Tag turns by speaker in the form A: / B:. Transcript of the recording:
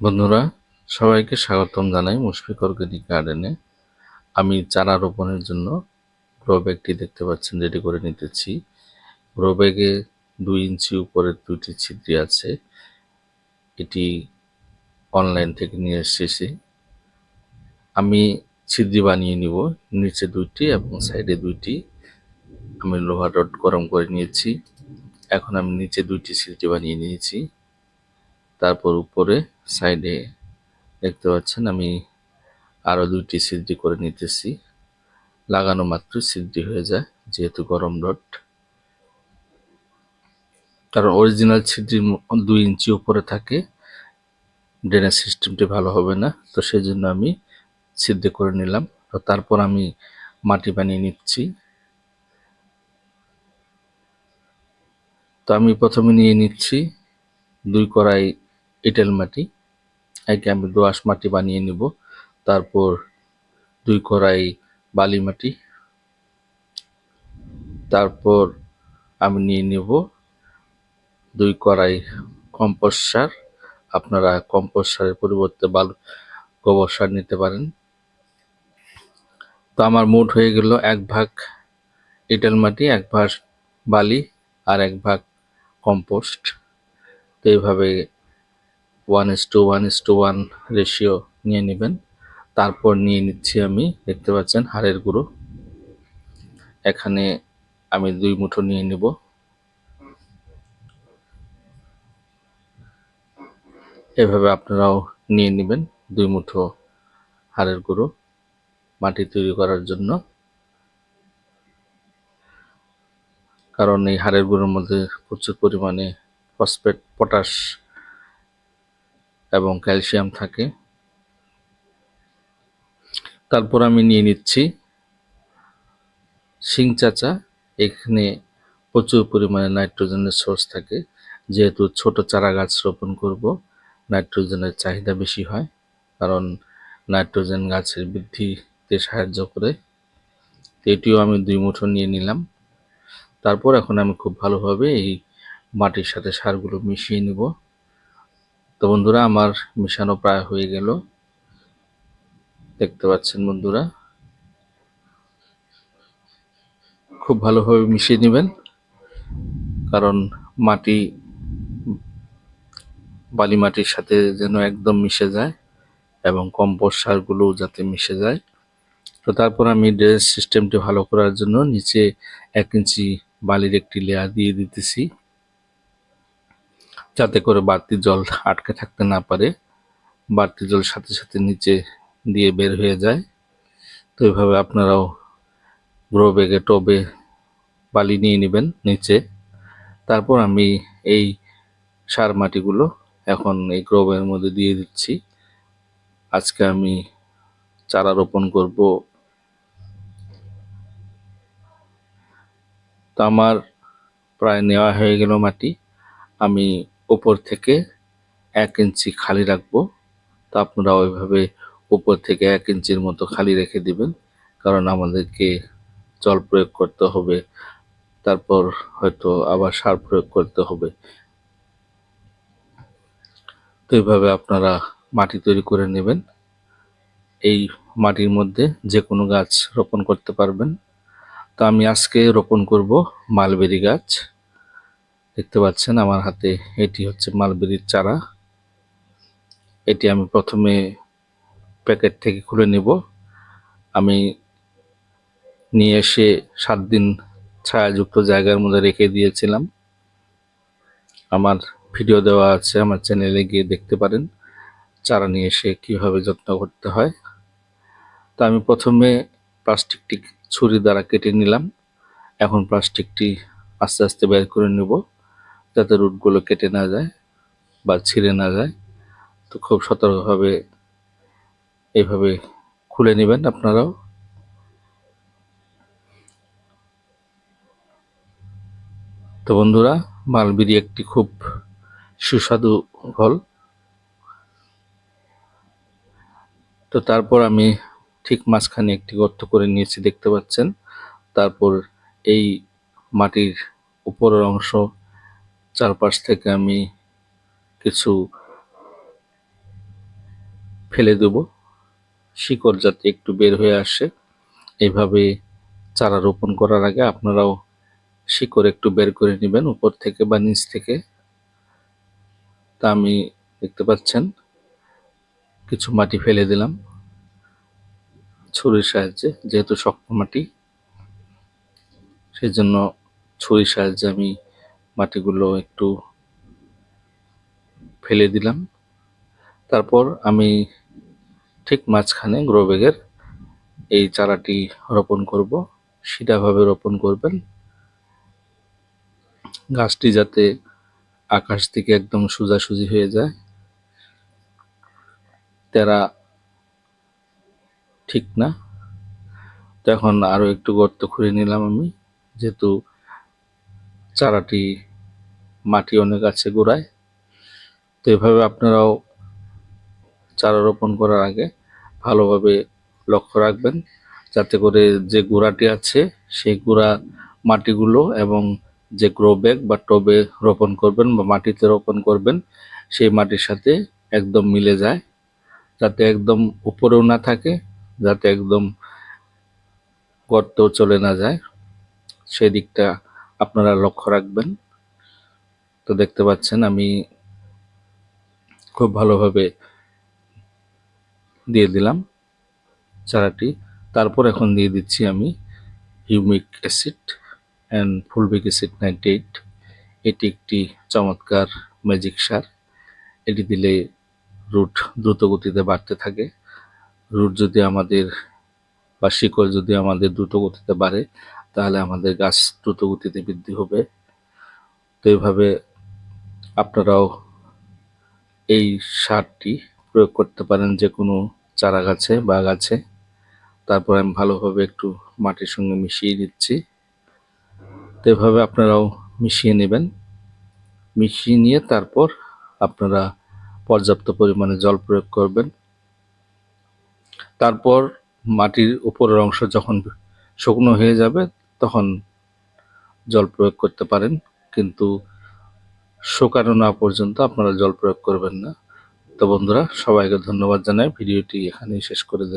A: বন্ধুরা, সবাইকে স্বাগতম জানাই মুশফিক অর্গানিক গার্ডেনে। আমি চারা রোপণের জন্য গ্রো ব্যাগটি দেখতে পাচ্ছেন রেডি করে নিতেছি। গ্রো ব্যাগে 2 ইঞ্চি উপরে 2টি ছিদ্র আছে। এটি অনলাইন থেকে নিয়ে এসেছি। আমি ছিদ্র বানিয়ে নিব, নিচে 2টি এবং সাইডে 2টি। আমি লোহা রড গরম করে নিয়েছি। এখন আমি নিচে 2টি ছিদ্র বানিয়ে নিয়েছি। তারপর উপরে সাইডে দেখতে পাচ্ছেন আমি আরো 2টি ছিদ্র করে নিতেছি। লাগানো মাত্র ছিদ্র হয়ে যায়, যেহেতু গরম রড। কারণ অরিজিনাল ছিদ্র 2 ইঞ্চি উপরে থাকে, ড্রেনেজ সিস্টেমটি ভালো হবে না। তো সেই জন্য আমি ছিদ্র করে নিলাম। তো তারপর আমি মাটি বানিয়ে নিচ্ছি। তো আমি প্রথমে নিয়ে নিচ্ছি 2 কড়াই এঁটেল মাটি। একে আমি দোআঁশ মাটি বানিয়ে নিব। তারপর 2 কড়াই বালি মাটি। তারপর আমি নিয়ে নেব 2 কড়াই কম্পোস্ট সার। আপনারা কম্পোস্ট সারের পরিবর্তে গোবর সার নিতে পারেন। তো আমার মোট হয়ে গেল 1 ভাগ এঁটেল মাটি, 1 ভাগ বালি আর 1 ভাগ কম্পোস্ট। তো এইভাবে 1:1:1 রেশিও নিয়ে নেবেন। তারপর নিয়ে নিচ্ছি আমি, দেখতে পাচ্ছেন, হাড়ের গুঁড়ো। এখানে আমি 2 মুঠো নিয়ে নেব। এভাবে আপনারাও নিয়ে নেবেন 2 মুঠো হাড়ের গুঁড়ো মাটি তৈরি করার জন্য। কারণ এই হাড়ের গুঁড়োর মধ্যে প্রচুর পরিমাণে ফসফেট, পটাশ এবং ক্যালসিয়াম থাকে। তারপর আমি নিয়ে নিচ্ছি শিং চাচা। এখানে প্রচুর পরিমাণে নাইট্রোজেনের সোর্স থাকে। যেহেতু ছোট চারা গাছ রোপণ করব, নাইট্রোজেনের চাহিদা বেশি হয়, কারণ নাইট্রোজেন গাছের বৃদ্ধিতে সাহায্য করে। এটিও আমি 2 মুঠো নিয়ে নিলাম। তারপর এখন আমি খুব ভালোভাবে এই মাটির সাথে সারগুলো মিশিয়ে নিব। তো বন্ধুরা, আমার মিশানো প্রায় হয়ে গেল, দেখতে পাচ্ছেন বন্ধুরা। খুব ভালোভাবে মিশিয়ে নেবেন, কারণ বালি মাটির সাথে যেন একদম মিশে যায় এবং কম্পোস্ট সারগুলোও যাতে মিশে যায়। তো তারপর আমি ড্রেনেজ সিস্টেমটি ভালো করার জন্য নিচে 1 ইঞ্চি বালির একটি লেয়ার দিয়ে দিতেছি, যাতে করে বাড়তি জল আটকে থাকতে না পারে। বাড়তি জল সাথে সাথে নিচে দিয়ে বের হয়ে যায়। তো এইভাবে আপনারাও গ্রো ব্যাগে, টবে বালি নিয়ে নেবেন নিচে। তারপর আমি এই সার মাটিগুলো এখন এই গ্রো ব্যাগের মধ্যে দিয়ে দিচ্ছি। আজকে আমি চারা রোপণ করব। তো আমার প্রায় নেওয়া হয়ে গেল মাটি। আমি উপর থেকে 1 ইঞ্চি খালি রাখবো। তো আপনারা ওইভাবে উপর থেকে 1 ইঞ্চির মতো খালি রেখে দিবেন, কারণ আমাদেরকে জল প্রয়োগ করতে হবে, তারপর হয়তো আবার সার প্রয়োগ করতে হবে। তো এইভাবে আপনারা মাটি তৈরি করে নেবেন। এই মাটির মধ্যে যে কোনো গাছ রোপণ করতে পারবেন। তো আমি আজকে রোপণ করব মালবেরি গাছ। দেখতে পাচ্ছেন আমার হাতে, এটি হচ্ছে মালবেরির চারা। এটি আমি প্রথমে প্যাকেট থেকে খুলে নেব। আমি নিয়ে এসে 7 দিন ছায়াযুক্ত জায়গার মধ্যে রেখে দিয়েছিলাম। আমার ভিডিও দেওয়া আছে, আমার চ্যানেলে গিয়ে দেখতে পারেন চারা নিয়ে এসে কিভাবে যত্ন করতে হয়। তো আমি প্রথমে প্লাস্টিকটি ছুরি দ্বারা কেটে নিলাম। এখন প্লাস্টিকটি আস্তে আস্তে বের করে নেব, যাতে রুটগুলো কেটে না যায় বা ছিঁড়ে না যায়। তো খুব সতর্কভাবে এইভাবে খুলে নেবেন আপনারাও। তো বন্ধুরা, মালবেরি একটি খুব সুস্বাদু ফল। তো তারপর আমি ঠিক মাঝখানে একটি গর্ত করে নিয়েছি, দেখতে পাচ্ছেন। তারপর এই মাটির উপরের অংশ চারপাশ থেকে আমি কিছু ফেলে দেব, শিকড় যাতে একটু বের হয়ে আসে। এইভাবে চারা রোপণ করার আগে আপনারাও শিকড় একটু বের করে নেবেন উপর থেকে বা নিচ থেকে। তা আমি দেখতে পাচ্ছেন কিছু মাটি ফেলে দিলাম ছুরির সাহায্যে, যেহেতু শক্ত মাটি সেই জন্য ছুরির সাহায্যে আমি মাটিগুলো একটু ফেলে দিলাম। তারপর আমি ঠিক মাঝখানে গ্রো ব্যাগের এই চারাটি রোপণ করব। সিধাভাবে রোপণ করবেন, গাছটি যাতে আকাশ থেকে একদম সোজাসুজি হয়ে যায়, তেরা ঠিক না। তো এখন আরো একটু গর্ত খুঁড়ে নিলাম আমি, যেহেতু চারাটি মাটি অনেক আছে গোড়ায়। তো এভাবে আপনারাও চারা রোপণ করার আগে ভালোভাবে লক্ষ্য রাখবেন, যাতে করে যে গোড়াটি আছে সেই গোড়া মাটিগুলো এবং যে গ্রো ব্যাগ বা টবে রোপণ করবেন বা মাটিতে রোপণ করবেন সেই মাটির সাথে একদম মিলে যায়, যাতে একদম উপরেও না থাকে, যাতে একদম গর্তেও চলে না যায়, সেই দিকটা আপনারা লক্ষ্য রাখবেন। তো দেখতে পাচ্ছেন আমি খুব ভালোভাবে দিয়ে দিলাম চারাটি। তারপর এখন দিয়ে দিচ্ছি আমি humic acid and fulvic acid 98। এটি একটি চমৎকার ম্যাজিক সার। এটি দিলে রুট দ্রুত গতিতে বাড়তে থাকে। রুট যদি আমাদের বা শিকড় যদি আমাদের দ্রুত গতিতে বাড়ে, তাহলে আমাদের গাছ দ্রুত গতিতে বৃদ্ধি হবে। তো এইভাবে আপনারাও এই সারটি প্রয়োগ করতে পারেন যে কোনো চারা গাছে বা গাছে। তারপর আমি ভালোভাবে একটু মাটির সঙ্গে মিশিয়ে দিচ্ছি। তো এভাবে আপনারাও মিশিয়ে নেবেন। মিশিয়ে নিয়ে তারপর আপনারা পর্যাপ্ত পরিমাণে জল প্রয়োগ করবেন। তারপর মাটির উপরের অংশ যখন শুকনো হয়ে যাবে তখন জল প্রয়োগ করতে পারেন, কিন্তু শুকানো না পর্যন্ত আপনারা জল প্রয়োগ করবেন না। তো বন্ধুরা, সবাইকে ধন্যবাদ জানাই, ভিডিওটি এখানেই শেষ করে দিলাম।